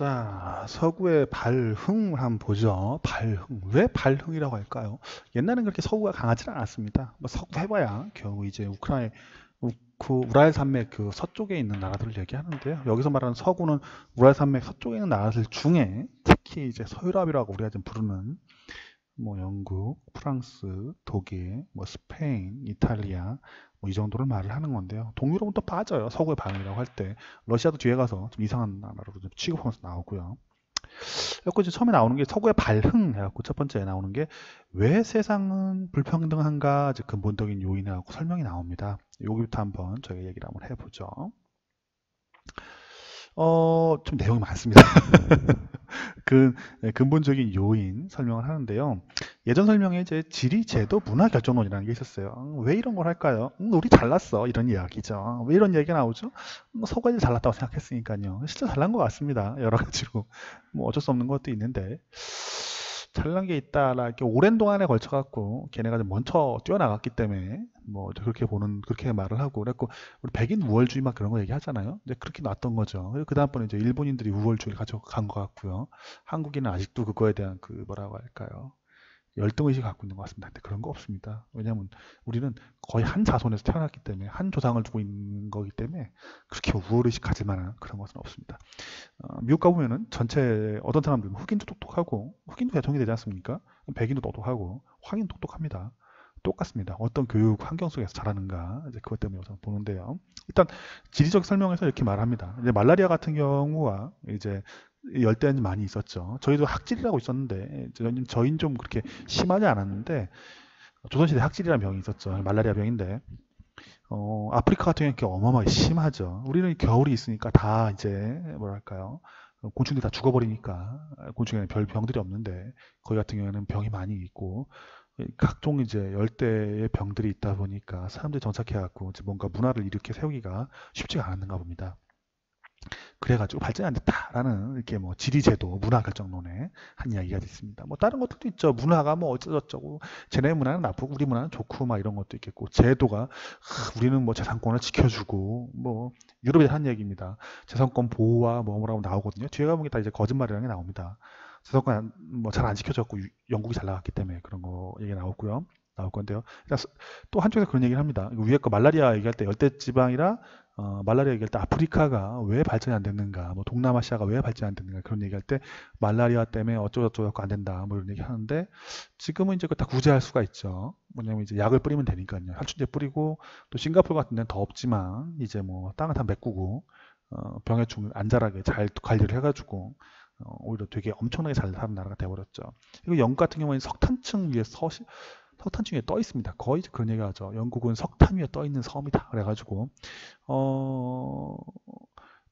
자, 서구의 발흥을 한번 보죠. 발흥. 왜 발흥이라고 할까요? 옛날엔 그렇게 서구가 강하지는 않았습니다. 뭐 서구 해봐야 겨우 이제 우랄 산맥 그 서쪽에 있는 나라들을 얘기하는데요. 여기서 말하는 서구는 우랄 산맥 서쪽에 있는 나라들 중에 특히 이제 서유럽이라고 우리가 좀 부르는 뭐 영국, 프랑스, 독일, 뭐 스페인, 이탈리아 뭐 이 정도를 말을 하는 건데요. 동유럽은 또 빠져요. 서구의 반응이라고 할 때. 러시아도 뒤에 가서 좀 이상한 나라로 좀 취급하면서 나오고요. 그래서 이제 처음에 나오는 게 서구의 발흥 해갖고 첫 번째에 나오는 게 왜 세상은 불평등한가 이제 근본적인 요인하고 설명이 나옵니다. 여기부터 한번 저희가 얘기를 한번 해보죠. 좀 내용이 많습니다. 근본적인 요인 설명을 하는데요. 예전 설명에 이제 지리, 제도, 문화 결정론이라는 게 있었어요. 왜 이런 걸 할까요? 우리 잘났어. 이런 이야기죠. 왜 이런 얘기가 나오죠? 서구가 이제 잘났다고 생각했으니까요. 실제 잘난 것 같습니다. 여러 가지로. 뭐 어쩔 수 없는 것도 있는데. 잘난 게 있다라 이렇게 오랜 동안에 걸쳐 갖고 걔네가 좀 먼저 뛰어나갔기 때문에 뭐 그렇게 말을 하고 그랬고 우리 백인 우월주의 막 그런 거 얘기하잖아요. 근데 그렇게 놨던 거죠. 그 다음번에 이제 일본인들이 우월주의를 가져간 것 같고요. 한국인은 아직도 그거에 대한 그 뭐라고 할까요? 열등의식을 갖고 있는 것 같습니다. 근데 그런 거 없습니다. 왜냐하면 우리는 거의 한 자손에서 태어났기 때문에 한 조상을 두고 있는 거기 때문에 그렇게 우월의식 가질 만한 그런 것은 없습니다. 미국 가보면은 전체 어떤 사람들은 흑인도 똑똑하고 흑인도 대통령이 되지 않습니까? 백인도 똑똑하고 황인도 똑똑합니다. 똑같습니다. 어떤 교육 환경 속에서 자라는가 이제 그것 때문에 우선 보는데요. 일단 지리적 설명에서 이렇게 말합니다. 이제 말라리아 같은 경우와 이제 열대야는 많이 있었죠. 저희도 학질이라고 있었는데 저희는 좀 그렇게 심하지 않았는데 조선시대 학질이라는 병이 있었죠. 말라리아 병인데 아프리카 같은 경우는 어마어마하게 심하죠. 우리는 겨울이 있으니까 다 이제 뭐랄까요. 곤충들이 다 죽어버리니까 곤충에는 별 병들이 없는데 거기 같은 경우에는 병이 많이 있고 각종 이제 열대의 병들이 있다 보니까 사람들이 정착해갖고 뭔가 문화를 일으켜 세우기가 쉽지가 않았는가 봅니다. 그래가지고 발전이 안 됐다라는 이렇게 뭐 지리제도 문화 결정론에 한 이야기가 있습니다. 뭐 다른 것들도 있죠. 문화가 뭐 어쩌고저쩌고 쟤네 문화는 나쁘고 우리 문화는 좋고 막 이런 것도 있겠고 제도가 우리는 뭐 재산권을 지켜주고 뭐 유럽에 한 얘기입니다. 재산권 보호와 뭐라고 나오거든요. 뒤에 가보면 다 이제 거짓말이라는 게 나옵니다. 재산권 뭐 잘 안 지켜졌고 영국이 잘 나갔기 때문에 그런 거 얘기 나오고요. 나올 건데요. 또 한쪽에서 그런 얘기를 합니다. 위에 거 말라리아 얘기할 때 열대지방이라 말라리아 얘기할 때 아프리카가 왜 발전이 안 됐는가, 뭐 동남아시아가 왜 발전이 안 됐는가 그런 얘기할 때 말라리아 때문에 어쩌고저쩌고 안 된다, 뭐 이런 얘기 하는데 지금은 이제 다 구제할 수가 있죠. 뭐냐면 이제 약을 뿌리면 되니까요. 살충제 뿌리고 또 싱가포르 같은 데는 더 없지만 이제 뭐 땅을 다 메꾸고 병해충을 안 자라게 잘 관리를 해가지고 오히려 되게 엄청나게 잘 사는 나라가 돼버렸죠. 그리고 영국 같은 경우에는 석탄층 위에 석탄층 위에 떠 있습니다. 거의 그런 얘기 하죠. 영국은 석탄 위에 떠 있는 섬이다. 그래가지고 어,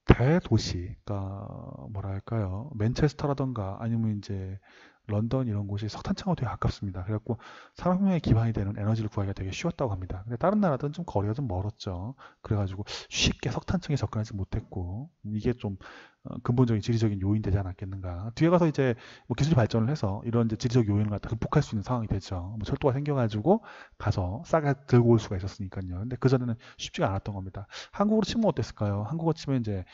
대도시, 그러니까 뭐랄까요, 맨체스터라던가 아니면 이제 런던 이런 곳이 석탄창하고 되게 가깝습니다. 그래갖고 산업혁명의 기반이 되는 에너지를 구하기가 되게 쉬웠다고 합니다. 근데 다른 나라들은 좀 거리가 좀 멀었죠. 그래가지고 쉽게 석탄층에 접근하지 못했고 이게 좀 근본적인 지리적인 요인 되지 않았겠는가. 뒤에 가서 이제 뭐 기술이 발전을 해서 이런 이제 지리적 요인을 갖다 극복할 수 있는 상황이 되죠. 뭐 철도가 생겨가지고 가서 싸게 들고 올 수가 있었으니까요. 근데 그전에는 쉽지가 않았던 겁니다. 한국으로 치면 어땠을까요? 한국어 치면 이제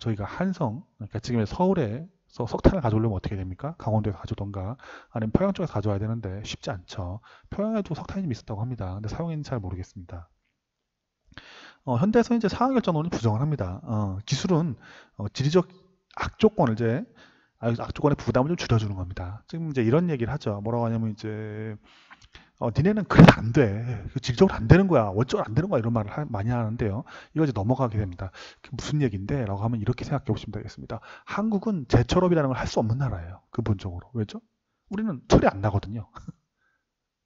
저희가 한성, 그러니까 지금의 서울에서 석탄을 가져오려면 어떻게 됩니까? 강원도에서 가져오던가 아니면 평양 쪽에서 가져와야 되는데 쉽지 않죠. 평양에도 석탄이 좀 있었다고 합니다. 근데 사용인지 잘 모르겠습니다. 현대에서는 이제 상하결정론이 부정을 합니다. 기술은 지리적 악조건을 이제 악조건의 부담을 좀 줄여주는 겁니다. 지금 이제 이런 얘기를 하죠. 뭐라고 하냐면 이제 니네는 그래도 안 돼. 지리적으로 안 되는 거야. 어쩌고 안 되는 거야. 이런 말을 많이 하는데요. 이거 이제 넘어가게 됩니다. 그게 무슨 얘기인데? 라고 하면 이렇게 생각해 보시면 되겠습니다. 한국은 제철업이라는 걸 할 수 없는 나라예요. 근본적으로. 왜죠? 우리는 철이 안 나거든요.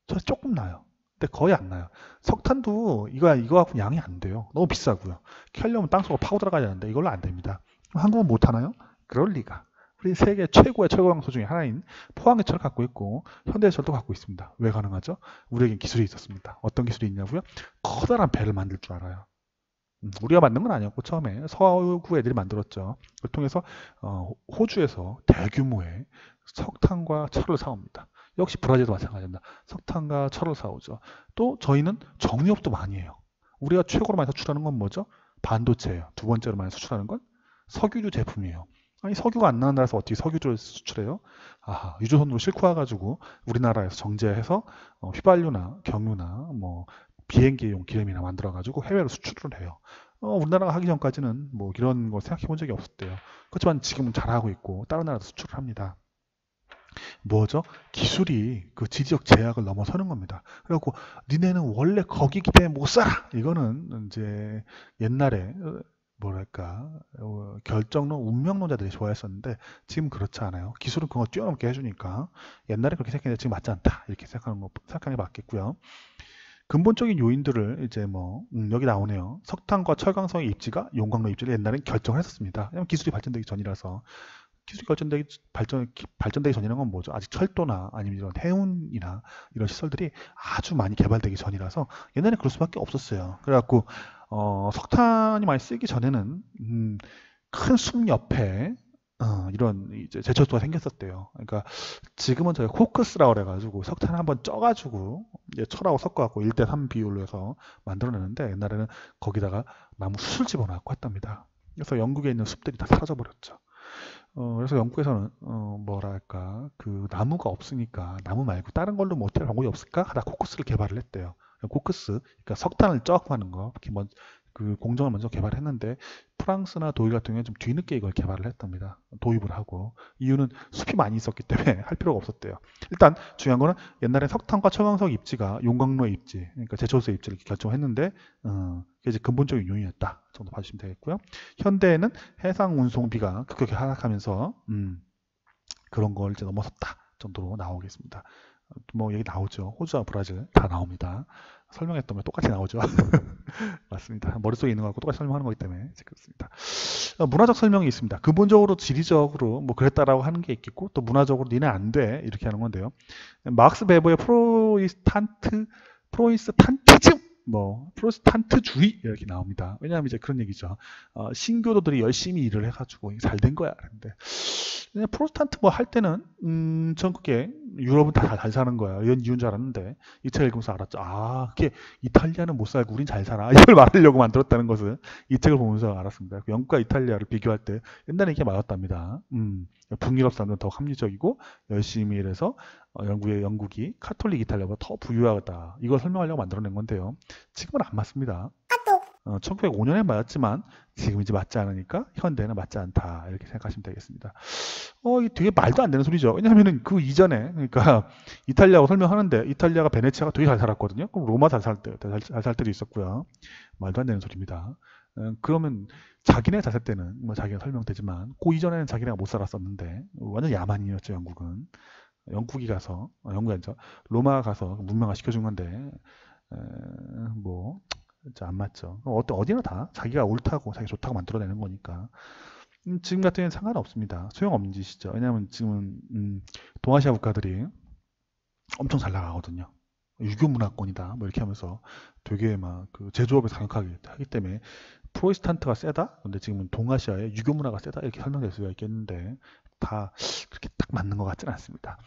철이 조금 나요. 근데 거의 안 나요. 석탄도 이거 갖고 양이 안 돼요. 너무 비싸고요. 캐려면 땅속으로 파고 들어가야 되는데 이걸로 안 됩니다. 그럼 한국은 못 하나요? 그럴 리가. 우리 세계 최고의 철거 강소 중에 하나인 포항해철을 갖고 있고 현대해철도 갖고 있습니다. 왜 가능하죠? 우리에겐 기술이 있었습니다. 어떤 기술이 있냐고요? 커다란 배를 만들 줄 알아요. 우리가 만든 건 아니었고 처음에 서구 애들이 만들었죠. 그걸 통해서 호주에서 대규모의 석탄과 철을 사옵니다. 역시 브라질도 마찬가지입니다. 석탄과 철을 사오죠. 또 저희는 정유업도 많이 해요. 우리가 최고로 많이 수출하는 건 뭐죠? 반도체예요. 두 번째로 많이 수출하는 건 석유류 제품이에요. 아니 석유가 안 나는 나라에서 어떻게 석유를 수출해요? 아, 유조선으로 싣고 와가지고 우리나라에서 정제해서 휘발유나 경유나 뭐 비행기용 기름이나 만들어가지고 해외로 수출을 해요. 우리나라가 하기 전까지는 뭐 이런 거 생각해 본 적이 없었대요. 그렇지만 지금은 잘하고 있고 다른 나라도 수출을 합니다. 뭐죠? 기술이 그 지리적 제약을 넘어서는 겁니다. 그래갖고 니네는 원래 거기기 때문에 못 살아. 이거는 이제 옛날에 뭐랄까 결정론 운명론자들이 좋아했었는데 지금 그렇지 않아요. 기술은 그거 뛰어넘게 해주니까 옛날에 그렇게 생각했는데 지금 맞지 않다. 이렇게 생각하는 게 맞겠고요. 근본적인 요인들을 이제 뭐 여기 나오네요. 석탄과 철강성의 입지가 용광로 입지를 옛날엔 결정을 했었습니다. 왜냐면 기술이 발전되기 전이라서. 기술이 발전되기 전이라는 건 뭐죠? 아직 철도나 아니면 이런 해운이나 이런 시설들이 아주 많이 개발되기 전이라서 옛날에 그럴 수밖에 없었어요. 그래갖고 석탄이 많이 쓰기 전에는 큰 숲 옆에 이런 이제 제철소가 생겼었대요. 그러니까 지금은 저희 코크스라고 그래가지고 석탄을 한번 쪄가지고 이제 철하고 섞어갖고 1대3 비율로 해서 만들어내는데 옛날에는 거기다가 나무 숯을 집어넣고 했답니다. 그래서 영국에 있는 숲들이 다 사라져버렸죠. 그래서 영국에서는 뭐랄까 그 나무가 없으니까 나무 말고 다른 걸로 뭐 어떻게 방법이 없을까 하다 코크스를 개발을 했대요. 코크스, 그러니까 석탄을 쪄갖고 하는 거, 그 공정을 먼저 개발했는데 프랑스나 독일 같은 경우에 좀 뒤늦게 이걸 개발을 했답니다. 도입을 하고 이유는 숲이 많이 있었기 때문에 할 필요가 없었대요. 일단 중요한 거는 옛날에 석탄과 철광석 입지가 용광로의 입지, 그러니까 제철소의 입지를 결정했는데 그게 이제 근본적인 요인이었다 정도 봐주시면 되겠고요. 현대에는 해상 운송비가 급격히 하락하면서 그런 걸 이제 넘어섰다 정도로 나오겠습니다. 뭐 얘기 나오죠. 호주와 브라질 다 나옵니다. 설명했던 거 똑같이 나오죠. 맞습니다. 머릿속에 있는 거하고 똑같이 설명하는 거기 때문에 그렇습니다. 문화적 설명이 있습니다. 근본적으로 지리적으로 뭐 그랬다라고 하는 게 있겠고 또 문화적으로 니네 안 돼 이렇게 하는 건데요. 막스 베버의 프로이스탄티즘 뭐 프로테스탄트주의 이렇게 나옵니다. 왜냐하면 이제 그런 얘기죠. 신교도들이 열심히 일을 해가지고 잘 된 거야. 근데 그냥 프로테스탄트 뭐 할 때는 전국에 유럽은 다 잘 사는 거야. 이런 이유인 줄 알았는데 이 책 읽으면서 알았죠. 아, 그게 이탈리아는 못 살고 우린 잘 살아. 이걸 말하려고 만들었다는 것을 이 책을 보면서 알았습니다. 영국과 이탈리아를 비교할 때 옛날에 이게 맞았답니다. 북유럽 사람들은 더 합리적이고 열심히 일해서 영국이 카톨릭 이탈리아보다 더 부유하다. 이걸 설명하려고 만들어낸 건데요. 지금은 안 맞습니다. 1905년에 맞았지만 지금 이제 맞지 않으니까 현대는 맞지 않다 이렇게 생각하시면 되겠습니다. 이게 되게 말도 안 되는 소리죠. 왜냐하면은 그 이전에 그러니까 이탈리아고 설명하는데 이탈리아가 베네치아가 되게 잘 살았거든요. 그럼 로마 잘 살 때도 있었고요. 말도 안 되는 소리입니다. 그러면 자기네 잘 살 때는 뭐 자기가 설명되지만 그 이전에는 자기네가 못 살았었는데 완전 야만이었죠. 영국은. 영국이 가서 영국이 아니죠. 로마 가서 문명화 시켜준 건데 뭐 안 맞죠. 어디나 다 자기가 옳다고 자기 좋다고 만들어내는 거니까 지금 같은 경우는 상관없습니다. 소용없는 짓이죠. 왜냐하면 지금은 동아시아 국가들이 엄청 잘 나가거든요. 유교 문화권이다 뭐 이렇게 하면서 되게 막 그 제조업에서 강력하게 하기 때문에 프로테스탄트가 세다? 근데 지금은 동아시아의 유교 문화가 세다? 이렇게 설명될 수가 있겠는데 다 그렇게 딱 맞는 것 같지는 않습니다.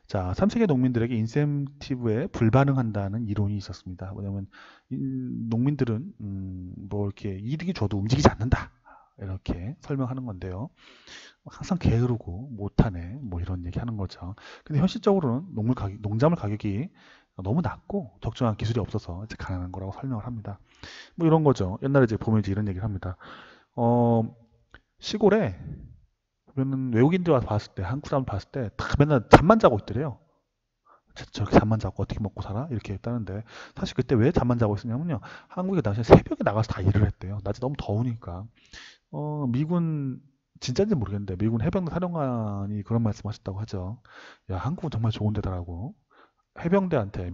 자, 3세계 농민들에게 인센티브에 불반응한다는 이론이 있었습니다. 뭐냐면 농민들은 뭐 이렇게 이득이 줘도 움직이지 않는다. 이렇게 설명하는 건데요. 항상 게으르고 못하네 뭐 이런 얘기 하는 거죠. 근데 현실적으로는 농작물 가격이 너무 낮고 적정한 기술이 없어서 이제 가난한 거라고 설명을 합니다. 뭐 이런 거죠. 옛날에 이제 보면 이제 이런 얘기를 합니다. 시골에 보면은 외국인들 와서 봤을 때, 한국 사람 봤을 때 다 맨날 잠만 자고 있더래요. 저렇게 잠만 자고 어떻게 먹고 살아? 이렇게 했다는데 사실 그때 왜 잠만 자고 있었냐면요. 한국에 당시에 새벽에 나가서 다 일을 했대요. 낮에 너무 더우니까. 미군 진짜인지 모르겠는데 미군 해병대 사령관이 그런 말씀하셨다고 하죠. 야, 한국은 정말 좋은 데다라고. 미 해병대한테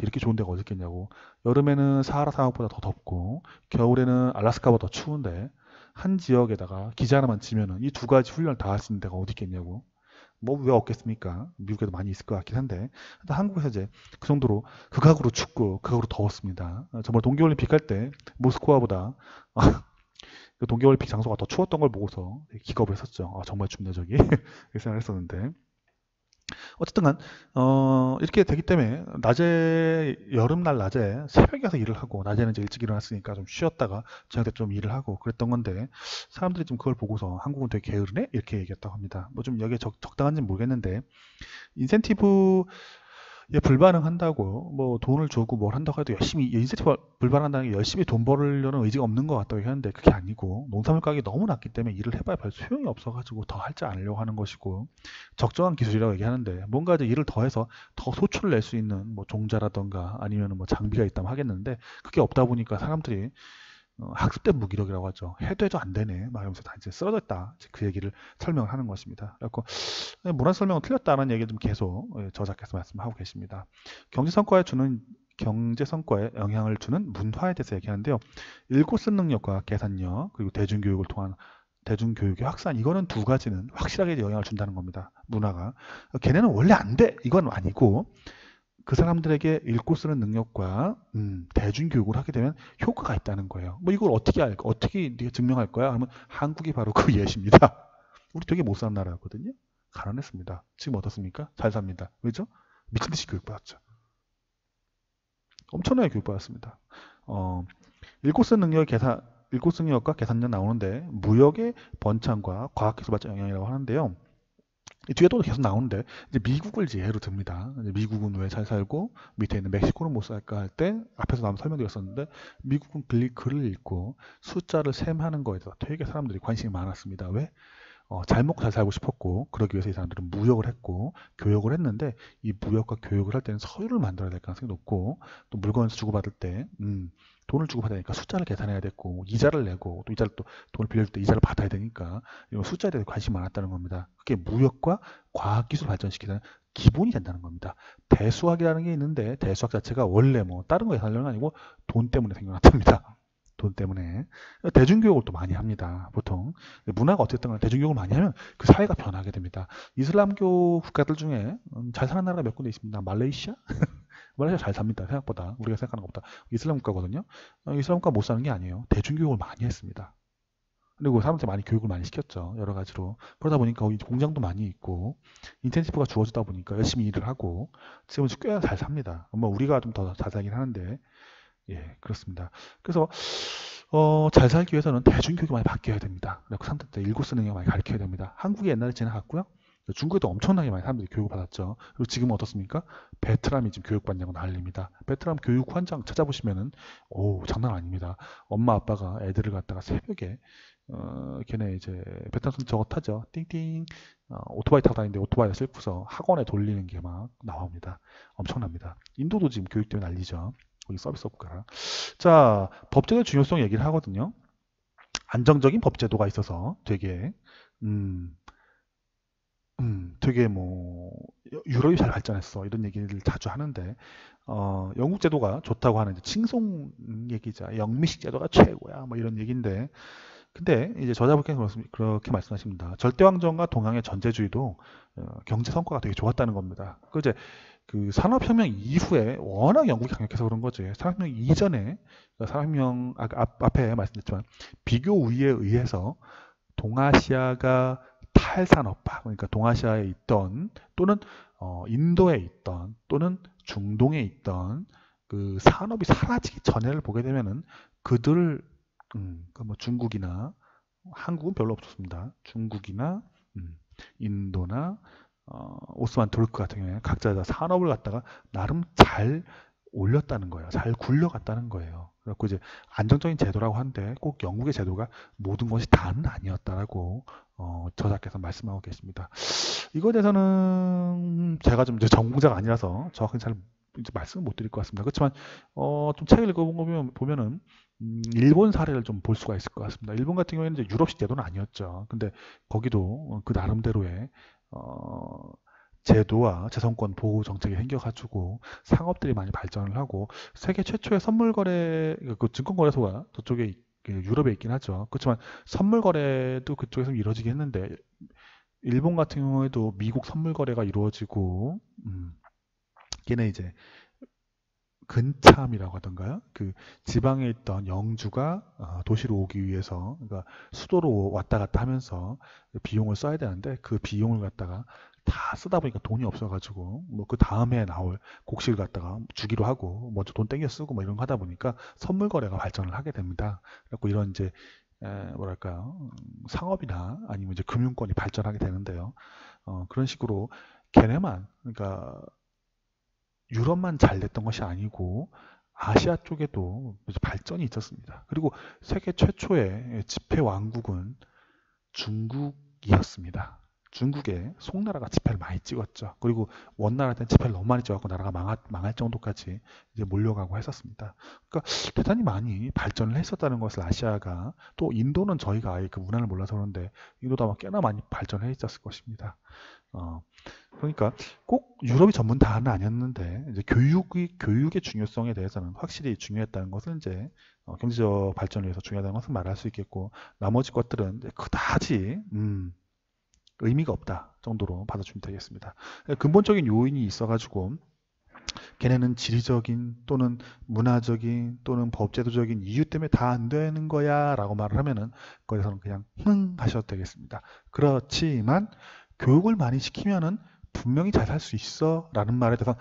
이렇게 좋은 데가 어디 있겠냐고. 여름에는 사하라 사막보다 더 덥고 겨울에는 알라스카보다 더 추운데 한 지역에다가 기자 하나만 치면은 이 두 가지 훈련을 다 할 수 있는 데가 어디 있겠냐고. 뭐 왜 없겠습니까? 미국에도 많이 있을 것 같긴 한데 한국에서 이제 그 정도로 극악으로 춥고 극악으로 더웠습니다. 정말 동계올림픽 할 때 모스크바보다 그 동계올림픽 장소가 더 추웠던 걸 보고서 기겁을 했었죠. 아, 정말 춥네 저기 이렇게 생각을 했었는데 어쨌든 간 이렇게 되기 때문에 낮에 여름날 낮에 새벽에 가서 일을 하고 낮에는 이제 일찍 일어났으니까 좀 쉬었다가 저녁 때 좀 일을 하고 그랬던 건데 사람들이 좀 그걸 보고서 한국은 되게 게으르네 이렇게 얘기했다고 합니다. 뭐 좀 여기에 적당한지는 모르겠는데 인센티브 예, 불반응한다고 뭐 돈을 주고 뭘 한다고 해도 열심히 인센티브 불반응한다는 게 열심히 돈 벌려는 의지가 없는 것 같다고 하는데 그게 아니고 농산물 가격이 너무 낮기 때문에 일을 해봐야 별 소용이 없어가지고 더 할지 않으려고 하는 것이고 적정한 기술이라고 얘기하는데 뭔가 이제 일을 더해서 더 소출을 낼 수 있는 뭐 종자라던가 아니면 뭐 장비가 있다면 하겠는데 그게 없다 보니까 사람들이 학습된 무기력이라고 하죠. 해도 해도 안 되네. 막 이러면서 다 이제 쓰러졌다. 이제 그 얘기를 설명을 하는 것입니다. 그래서 문화 설명은 틀렸다는 얘기를 좀 계속 저자께서 말씀하고 계십니다. 경제 성과에 영향을 주는 문화에 대해서 얘기하는데요. 읽고 쓴 능력과 계산력 그리고 대중교육을 통한 대중교육의 확산 이거는 두 가지는 확실하게 영향을 준다는 겁니다. 문화가 걔네는 원래 안 돼. 이건 아니고 그 사람들에게 읽고 쓰는 능력과 대중교육을 하게 되면 효과가 있다는 거예요. 뭐 이걸 어떻게 네가 증명할 거야? 하면 한국이 바로 그 예시입니다. 우리 되게 못 사는 나라였거든요. 가난했습니다. 지금 어떻습니까? 잘 삽니다. 왜죠? 미친 듯이 교육받았죠. 엄청나게 교육받았습니다. 읽고 쓰는 읽고 쓰는 능력과 계산력 나오는데 무역의 번창과 과학기술 발전 영향이라고 하는데요. 이 뒤에 또 계속 나오는데 이제 미국을 이제 예로 듭니다. 이제 미국은 왜 잘 살고 밑에 있는 멕시코는 못 살까 할 때 앞에서 나온 설명드렸었는데 미국은 글을 읽고 숫자를 셈하는 거에 대해서 되게 사람들이 관심이 많았습니다. 왜? 잘 먹고 잘 살고 싶었고 그러기 위해서 이 사람들은 무역을 했고 교역을 했는데 이 무역과 교역을 할 때는 서류를 만들어야 될 가능성이 높고 또 물건을 주고받을 때 돈을 주고받으니까 숫자를 계산해야 됐고 이자를 내고 또 이자를 또 돈을 빌려줄 때 이자를 받아야 되니까 이런 숫자에 대해 관심이 많았다는 겁니다. 그게 무역과 과학기술 발전시키는 기본이 된다는 겁니다. 대수학이라는 게 있는데 대수학 자체가 원래 뭐 다른 거 계산하려는 건 아니고 돈 때문에 생겨났답니다. 돈 때문에 대중교육을 또 많이 합니다. 보통 문화가 어쨌든 간에 대중교육을 많이 하면 그 사회가 변하게 됩니다. 이슬람교 국가들 중에 잘 사는 나라가 몇 군데 있습니다. 말레이시아? 말레이시아 잘 삽니다. 생각보다 우리가 생각하는 것보다 이슬람 국가거든요. 이슬람 국가 못 사는 게 아니에요. 대중교육을 많이 했습니다. 그리고 사람한테 많이 교육을 많이 시켰죠. 여러 가지로. 그러다 보니까 거기 공장도 많이 있고 인센티브가 주어지다 보니까 열심히 일을 하고 지금은 꽤 잘 삽니다. 뭐 우리가 좀 더 잘 살긴 하는데 예, 그렇습니다. 그래서 잘 살기 위해서는 대중교육이 많이 바뀌어야 됩니다. 그리고 사람들한테 읽고 쓰는 거 많이 가르쳐야 됩니다. 한국이 옛날에 지나갔고요. 중국에도 엄청나게 많이 사람들이 교육을 받았죠. 그리고 지금은 어떻습니까? 베트남이 지금 교육받냐고 난립니다. 베트남 교육 현장 찾아보시면은 오 장난 아닙니다. 엄마 아빠가 애들을 갖다가 새벽에 걔네 이제 베트남 사람 저거 타죠. 띵띵 오토바이 타고 다니는데 오토바이를 싣고서 학원에 돌리는 게 막 나옵니다. 엄청납니다. 인도도 지금 교육 때문에 난리죠. 거기 서비스 업가. 자, 법제도의 중요성 얘기를 하거든요. 안정적인 법제도가 있어서 되게 음, 되게 뭐 유럽이 잘 발전했어 이런 얘기를 자주 하는데 영국 제도가 좋다고 하는 이제 칭송 얘기자 영미식 제도가 최고야 뭐 이런 얘기인데 근데 이제 저자분께서 그렇게 말씀하십니다. 절대왕정과 동양의 전제주의도 경제 성과가 되게 좋았다는 겁니다. 그 이제 그 산업혁명 이후에 워낙 영국이 강력해서 그런 거지. 산업혁명 이전에 그러니까 산업혁명 앞에 말씀드렸지만 비교 우위에 의해서 동아시아가 탈산업화 그러니까 동아시아에 있던 또는 인도에 있던 또는 중동에 있던 그 산업이 사라지기 전에를 보게 되면은 그들 그러니까 뭐 중국이나 한국은 별로 없었습니다. 중국이나 인도나 오스만 투르크 같은 경우에 각자 다 산업을 갖다가 나름 잘 올렸다는 거예요. 잘 굴려갔다는 거예요. 그래갖고 이제 안정적인 제도라고 하는데 꼭 영국의 제도가 모든 것이 다는 아니었다라고 저자께서 말씀하고 계십니다. 이거에 대해서는 제가 좀 이제 전공자가 아니라서 정확히 잘 이제 말씀을 못 드릴 것 같습니다. 그렇지만 좀 책을 읽어본 거 보면은 일본 사례를 좀 볼 수가 있을 것 같습니다. 일본 같은 경우에는 이제 유럽식 제도는 아니었죠. 근데 거기도 그 나름대로의 제도와 재산권 보호 정책이 생겨가지고 상업들이 많이 발전을 하고 세계 최초의 선물 거래 그 증권 거래소가 저쪽에 유럽에 있긴 하죠. 그렇지만 선물 거래도 그쪽에서 이루어지긴 했는데 일본 같은 경우에도 미국 선물 거래가 이루어지고 걔네 이제 근참이라고 하던가요? 그 지방에 있던 영주가 도시로 오기 위해서, 그러니까 수도로 왔다 갔다 하면서 비용을 써야 되는데 그 비용을 갖다가 다 쓰다 보니까 돈이 없어가지고 뭐 그 다음에 나올 곡식을 갖다가 주기로 하고 먼저 돈 땡겨 쓰고 뭐 이런 거 하다 보니까 선물 거래가 발전을 하게 됩니다. 그래고 이런 이제 뭐랄까요, 상업이나 아니면 이제 금융권이 발전하게 되는데요. 그런 식으로 걔네만, 그러니까 유럽만 잘 됐던 것이 아니고 아시아 쪽에도 발전이 있었습니다. 그리고 세계 최초의 지폐 왕국은 중국이었습니다. 중국에 송나라가 지폐를 많이 찍었죠. 그리고 원나라 때는 지폐를 너무 많이 찍어갖고 나라가 망할 정도까지 이제 몰려가고 했었습니다. 그러니까 대단히 많이 발전을 했었다는 것을 아시아가, 또 인도는 저희가 아예 그 문화를 몰라서 그런데 인도도 아마 꽤나 많이 발전해 있었을 것입니다. 어, 그러니까 꼭 유럽이 전문 다는 아니었는데 이제 교육의 중요성에 대해서는 확실히 중요했다는 것은 이제 경제적 발전을 위해서 중요하다는 것은 말할 수 있겠고, 나머지 것들은 이제 그다지 의미가 없다 정도로 받아주면 되겠습니다. 근본적인 요인이 있어가지고 걔네는 지리적인 또는 문화적인 또는 법제도적인 이유 때문에 다 안 되는 거야 라고 말을 하면은 거기서는 그냥 하셔도 되겠습니다. 그렇지만 교육을 많이 시키면은 분명히 잘 살 수 있어 라는 말에 대해서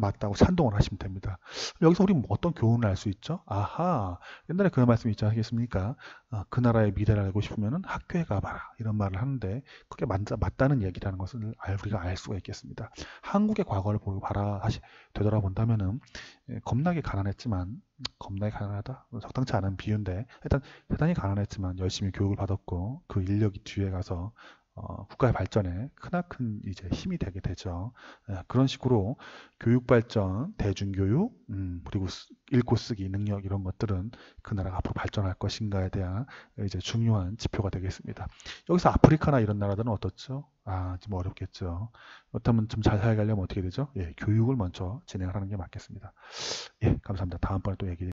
맞다고 찬동을 하시면 됩니다. 여기서 우리 뭐 어떤 교훈을 알 수 있죠? 옛날에 그런 말씀 있지 않겠습니까? 그 나라의 미래를 알고 싶으면 학교에 가봐라 이런 말을 하는데 그게 맞다는 얘기라는 것을 우리가 알 수가 있겠습니다. 한국의 과거를 보고 되돌아본다면은 겁나게 가난했지만, 겁나게 가난하다? 적당치 않은 비유인데 일단 대단히 가난했지만 열심히 교육을 받았고 그 인력이 뒤에 가서 국가의 발전에 크나큰 이제 힘이 되게 되죠. 그런 식으로 교육 발전, 대중교육, 그리고 읽고 쓰기 능력 이런 것들은 그 나라가 앞으로 발전할 것인가에 대한 이제 중요한 지표가 되겠습니다. 여기서 아프리카나 이런 나라들은 어떻죠? 좀 어렵겠죠. 그렇다면 좀 잘 살아가려면 어떻게 되죠? 교육을 먼저 진행하는 게 맞겠습니다. 감사합니다. 다음번에 또 얘기